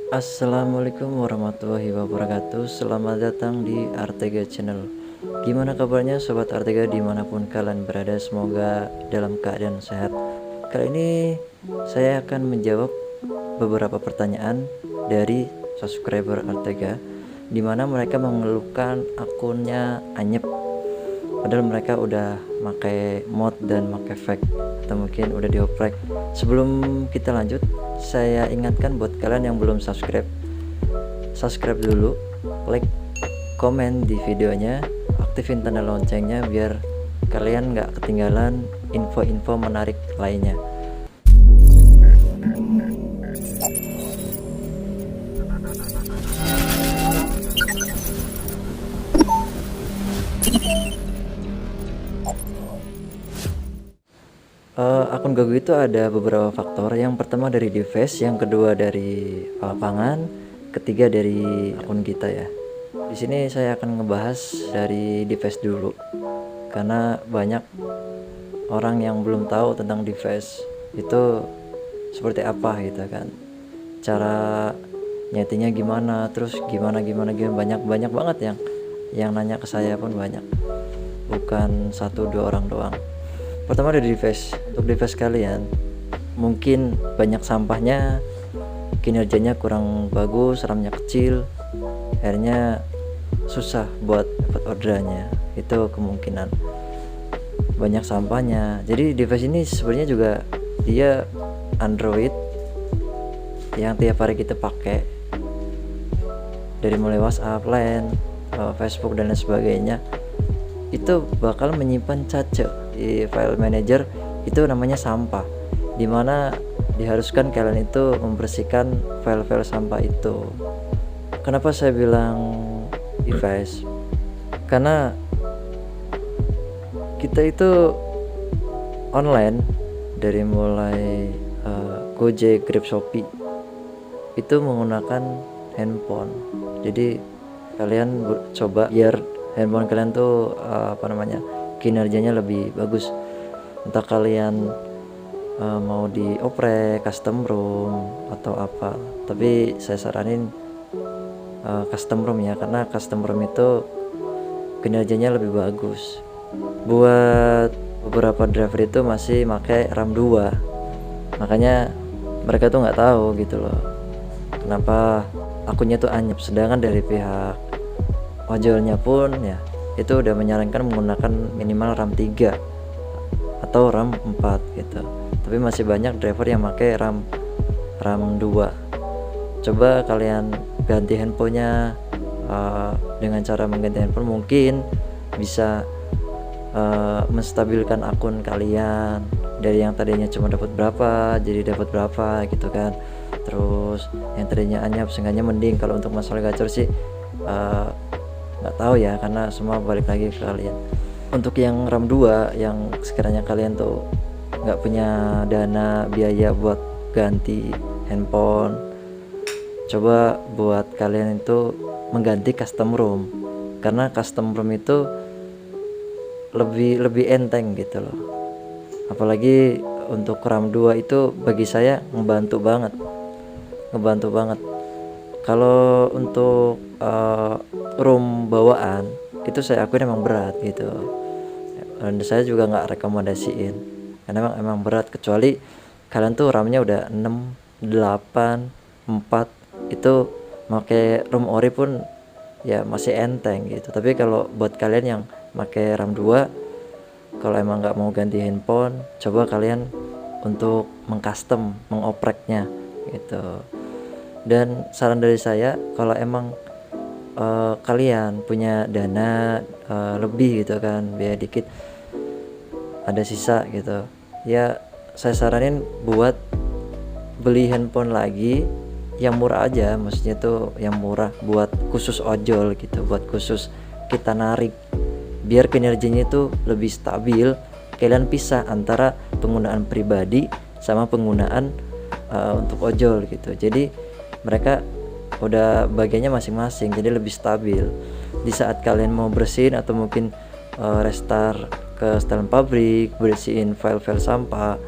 Assalamualaikum warahmatullahi wabarakatuh. Selamat datang di Artega Channel. Gimana kabarnya Sobat Artega dimanapun kalian berada, semoga dalam keadaan sehat. Kali ini saya akan menjawab beberapa pertanyaan dari subscriber Artega, dimana mereka mengeluhkan akunnya anyep, padahal mereka udah pakai mod dan pakai fake, atau mungkin udah dioprek. Sebelum kita lanjut, saya ingatkan buat kalian yang belum subscribe dulu, like, komen di videonya, aktifin tanda loncengnya biar kalian nggak ketinggalan info-info menarik lainnya. Akun Gagu itu ada beberapa faktor. Yang pertama dari device, yang kedua dari lapangan, ketiga dari akun kita ya. Di sini saya akan ngebahas dari device dulu, karena banyak orang yang belum tahu tentang device itu seperti apa gitu kan. Cara nyetingnya gimana, terus gimana banyak banget yang nanya ke saya pun banyak. Bukan 1-2 orang doang. Pertama dari device. Untuk device kalian mungkin banyak sampahnya, kinerjanya kurang bagus, RAM-nya kecil, akhirnya susah buat dapat orderannya. Itu kemungkinan. Banyak sampahnya. Jadi device ini sebenarnya juga dia Android yang tiap hari kita pakai, dari mulai WhatsApp, Line, Facebook dan lain sebagainya, itu bakal menyimpan cache di file manager. Itu namanya sampah, dimana diharuskan kalian itu membersihkan file-file sampah itu. Kenapa saya bilang device? Karena kita itu online, dari mulai Gojek, Grab, Shopee, itu menggunakan handphone. Jadi kalian coba biar handphone kalian tuh kinerjanya lebih bagus. Entah kalian mau dioprek, custom ROM atau apa, tapi saya saranin custom ROM ya, karena custom ROM itu kinerjanya lebih bagus. Buat beberapa driver itu masih pakai RAM 2, makanya mereka tuh nggak tahu gitu loh kenapa akunnya tuh anyep, sedangkan dari pihak ojolnya pun ya itu udah menyarankan menggunakan minimal RAM 3 atau RAM 4 gitu. Tapi masih banyak driver yang pakai RAM 2. Coba kalian ganti handphonenya. Dengan cara mengganti handphone mungkin bisa menstabilkan akun kalian, dari yang tadinya cuma dapat berapa jadi dapat berapa gitu kan. Terus yang tadinya anyap seenggaknya mending. Kalau untuk masalah gacor sih nggak tahu ya, karena semua balik lagi ke kalian. Untuk yang RAM 2, yang sekiranya kalian tuh nggak punya dana biaya buat ganti handphone, coba buat kalian itu mengganti custom ROM, karena custom ROM itu lebih enteng gitu loh. Apalagi untuk RAM 2 itu bagi saya ngebantu banget. Kalau untuk ROM bawaan itu saya akui emang berat gitu, dan saya juga nggak rekomendasiin karena emang berat, kecuali kalian tuh RAM-nya udah 6, 8, 4, itu pakai ROM ori pun ya masih enteng gitu. Tapi kalau buat kalian yang pakai RAM 2, kalau emang nggak mau ganti handphone, coba kalian untuk mengcustom, mengopreknya gitu. Dan saran dari saya, kalau emang kalian punya dana lebih gitu kan, biaya dikit, ada sisa gitu ya, saya saranin buat beli handphone lagi yang murah aja. Maksudnya tuh yang murah buat khusus ojol gitu, buat khusus kita narik, biar kinerjanya itu lebih stabil. Kalian pisah antara penggunaan pribadi sama penggunaan untuk ojol gitu. Jadi mereka udah bagiannya masing-masing, jadi lebih stabil. Di saat kalian mau bersihin atau mungkin restart ke setelan pabrik, bersihin file-file sampah,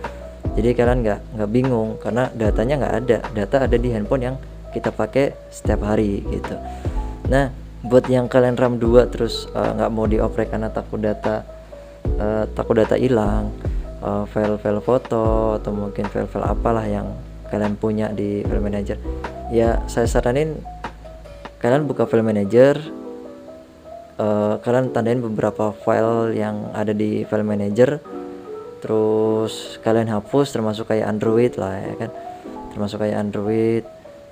Jadi kalian nggak bingung karena datanya nggak ada, data ada di handphone yang kita pakai setiap hari gitu. Nah, buat yang kalian RAM 2 terus nggak mau dioprek karena takut data hilang, file-file foto atau mungkin file-file apalah yang kalian punya di file manager, ya saya saranin kalian buka file manager, kalian tandain beberapa file yang ada di file manager, terus kalian hapus, termasuk kayak Android lah ya kan, termasuk kayak Android,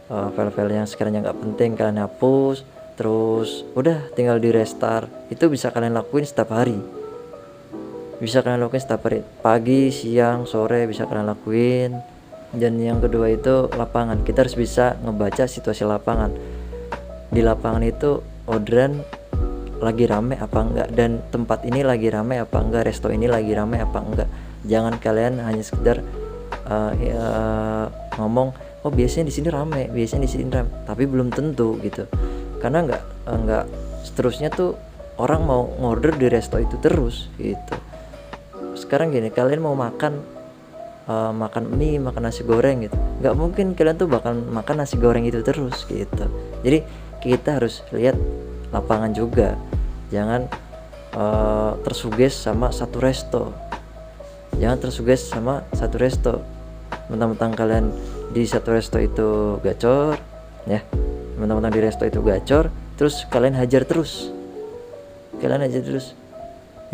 file-file yang sekiranya nggak penting kalian hapus, terus udah tinggal di restart. Itu bisa kalian lakuin setiap hari, pagi, siang, sore bisa kalian lakuin. Dan yang kedua itu lapangan, kita harus bisa ngebaca situasi lapangan. Di lapangan itu orderan lagi rame apa enggak, dan tempat ini lagi rame apa enggak, resto ini lagi rame apa enggak. Jangan kalian hanya sekedar ngomong, oh biasanya di sini rame, tapi belum tentu gitu. Karena enggak seterusnya tuh orang mau ngorder di resto itu terus gitu. Sekarang gini, kalian mau makan mie, makan nasi goreng gitu, nggak mungkin kalian tuh bakal makan nasi goreng itu terus gitu. Jadi kita harus lihat lapangan juga, jangan tersuges sama satu resto, mentang-mentang kalian di satu resto itu gacor ya, terus kalian hajar terus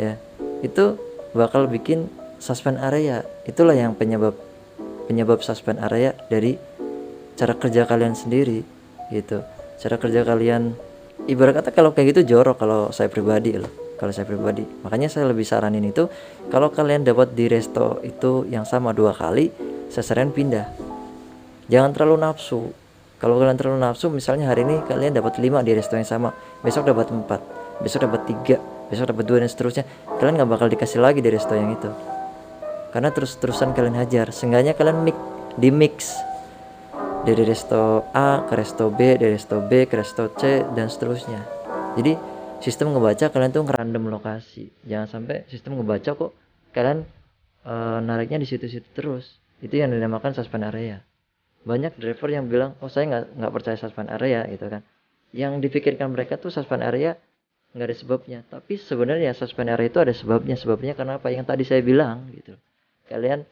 ya, itu bakal bikin suspend area. Itulah yang penyebab suspend area dari cara kerja kalian sendiri gitu. Cara kerja kalian ibarat kata kalau kayak gitu jorok kalau saya pribadi. Makanya saya lebih saranin itu, kalau kalian dapat di resto itu yang sama 2 kali, saya saranin pindah. Jangan terlalu nafsu. Kalau kalian terlalu nafsu, misalnya hari ini kalian dapat 5 di resto yang sama, besok dapat 4, besok dapat 3, besok dapat 2 dan seterusnya, kalian nggak bakal dikasih lagi di resto yang itu. Karena terus-terusan kalian hajar. Seenggaknya kalian mix dari resto A ke resto B, dari resto B ke resto C dan seterusnya. Jadi sistem ngebaca kalian tuh ngerandom lokasi. Jangan sampai sistem ngebaca kok kalian nariknya di situ-situ terus. Itu yang dinamakan suspend area. Banyak driver yang bilang, oh saya nggak percaya suspend area gitu kan. Yang dipikirkan mereka tuh suspend area nggak ada sebabnya, tapi sebenarnya suspend area itu ada sebabnya karena apa yang tadi saya bilang gitu. Kalian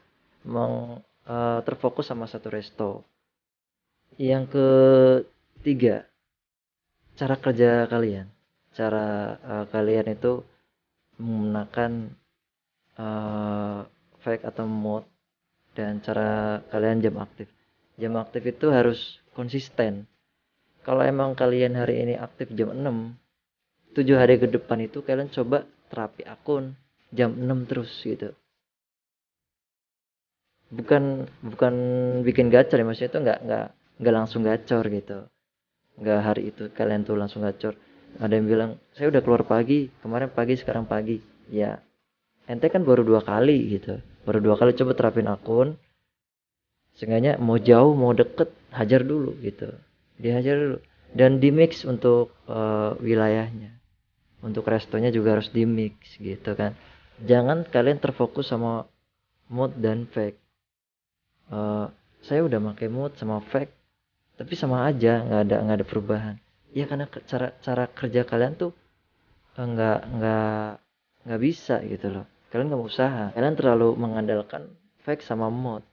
terfokus sama satu resto. Yang ketiga, cara kerja kalian, kalian itu menggunakan fake atau mode, dan cara kalian jam aktif itu harus konsisten. Kalau emang kalian hari ini aktif jam 6, 7 hari ke depan itu kalian coba terapi akun jam 6 terus gitu. Bukan bikin gacor ya, maksudnya itu nggak langsung gacor gitu. Nggak hari itu kalian tuh langsung gacor. Ada yang bilang, saya udah keluar pagi, kemarin pagi, sekarang pagi. Ya, ente kan baru 2 kali gitu. Baru 2 kali coba terapin akun. Seenggaknya mau jauh mau deket, hajar dulu gitu. Dihajar dulu. Dan di mix untuk wilayahnya. Untuk restonya juga harus di mix gitu kan. Jangan kalian terfokus sama mood dan fake. Saya udah pakai mood sama fake, tapi sama aja, nggak ada perubahan. Ya karena cara kerja kalian tuh nggak bisa gitu loh. Kalian nggak usaha, kalian terlalu mengandalkan fake sama mood.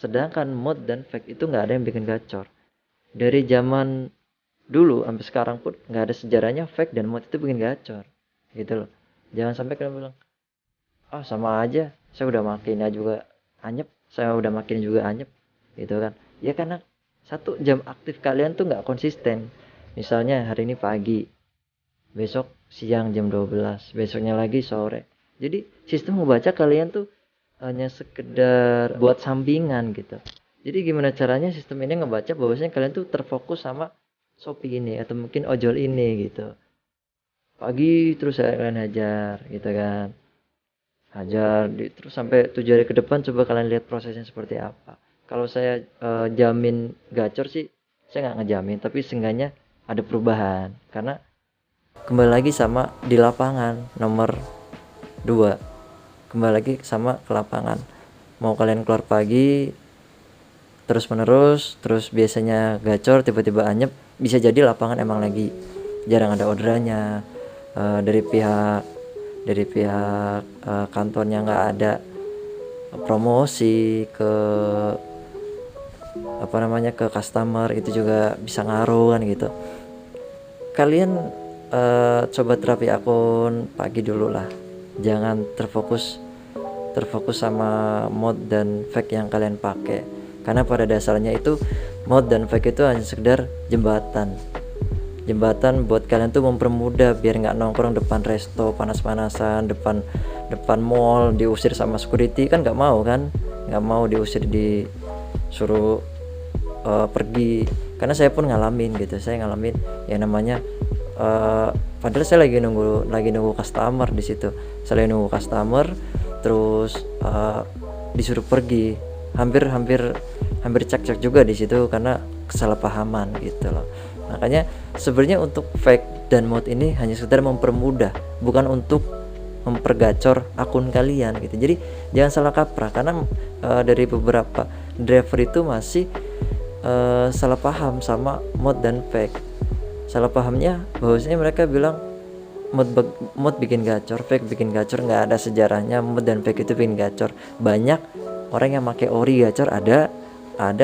Sedangkan mood dan fake itu nggak ada yang bikin gacor. Dari zaman dulu sampai sekarang pun nggak ada sejarahnya fake dan mood itu bikin gacor gitu loh. Jangan sampai kalian bilang, sama aja, saya udah makinnya juga anyep, gitu kan. Ya karena 1 jam aktif kalian tuh nggak konsisten. Misalnya hari ini pagi, besok siang jam 12, besoknya lagi sore. Jadi sistem ngebaca kalian tuh hanya sekedar buat sampingan gitu. Jadi gimana caranya sistem ini ngebaca bahwasanya kalian tuh terfokus sama Shopee ini atau mungkin ojol ini gitu. Pagi terus kalian hajar gitu kan. Terus sampai 7 hari ke depan, coba kalian lihat prosesnya seperti apa. Kalau saya jamin gacor sih, saya nggak ngejamin, tapi seenggaknya ada perubahan. Karena kembali lagi sama di lapangan nomor 2, kembali lagi sama ke lapangan. mau kalian keluar pagi terus menerus, terus biasanya gacor tiba-tiba anyep, bisa jadi lapangan emang lagi jarang ada orderannya, dari pihak kantornya nggak ada promosi ke ke customer, itu juga bisa ngaruh kan gitu. Kalian coba terapi akun pagi dulu lah, jangan terfokus sama mod dan fake yang kalian pakai, karena pada dasarnya itu mod dan fake itu hanya sekedar jembatan buat kalian tuh mempermudah biar nggak nongkrong depan resto panas-panasan, depan mall diusir sama security, kan nggak mau diusir, disuruh pergi. Karena saya pun ngalamin gitu, saya ngalamin yang namanya padahal saya lagi nunggu customer di situ, saya lagi nunggu customer terus disuruh pergi, hampir cek juga di situ karena kesalahpahaman gitu loh. Makanya sebenarnya untuk fake dan mod ini hanya sekedar mempermudah, bukan untuk mempergacor akun kalian gitu. Jadi jangan salah kaprah, karena dari beberapa driver itu masih salah paham sama mod dan fake. Salah pahamnya bahwasanya mereka bilang mod bikin gacor, fake bikin gacor. Nggak ada sejarahnya mod dan fake itu bikin gacor. Banyak orang yang pakai ori gacor, ada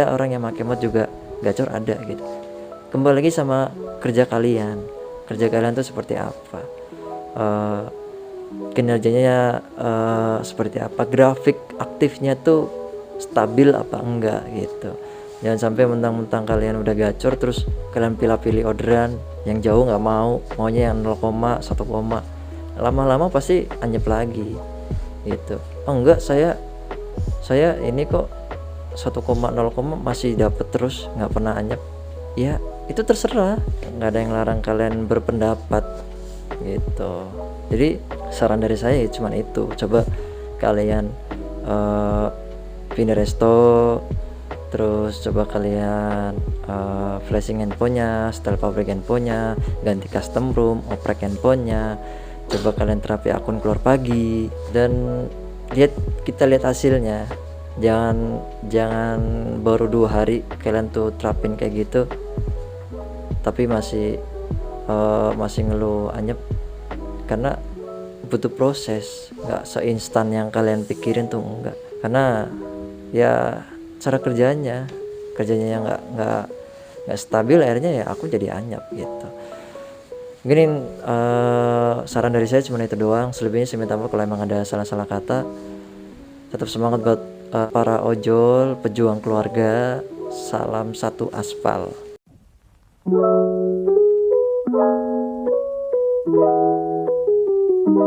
orang yang pakai mod juga gacor, ada gitu. Kembali lagi sama kerja kalian tuh seperti apa, kinerjanya seperti apa, grafik aktifnya tuh stabil apa enggak gitu. Jangan sampai mentang-mentang kalian udah gacor terus kalian pilih orderan yang jauh, nggak maunya yang 0, 1, lama-lama pasti anyep lagi gitu. Oh enggak, saya ini kok 1,0 masih dapet terus, nggak pernah anyep. Ya itu terserah, nggak ada yang larang kalian berpendapat gitu. Jadi saran dari saya cuman itu, coba kalian pindah resto, terus coba kalian flashing handphonenya, setel pabrik handphonenya, ganti custom room, oprek handphonenya, coba kalian terapi akun keluar pagi, dan kita lihat hasilnya. Jangan baru 2 hari kalian tuh terapin kayak gitu tapi masih ngeluh anyep, karena butuh proses, nggak seinstan yang kalian pikirin tuh, enggak. Karena ya cara kerjanya yang nggak stabil, akhirnya ya aku jadi anyap gitu. Mungkin saran dari saya cuma itu doang, selebihnya saya minta maaf kalau emang ada salah-salah kata. Tetap semangat buat para ojol, pejuang keluarga. Salam satu aspal.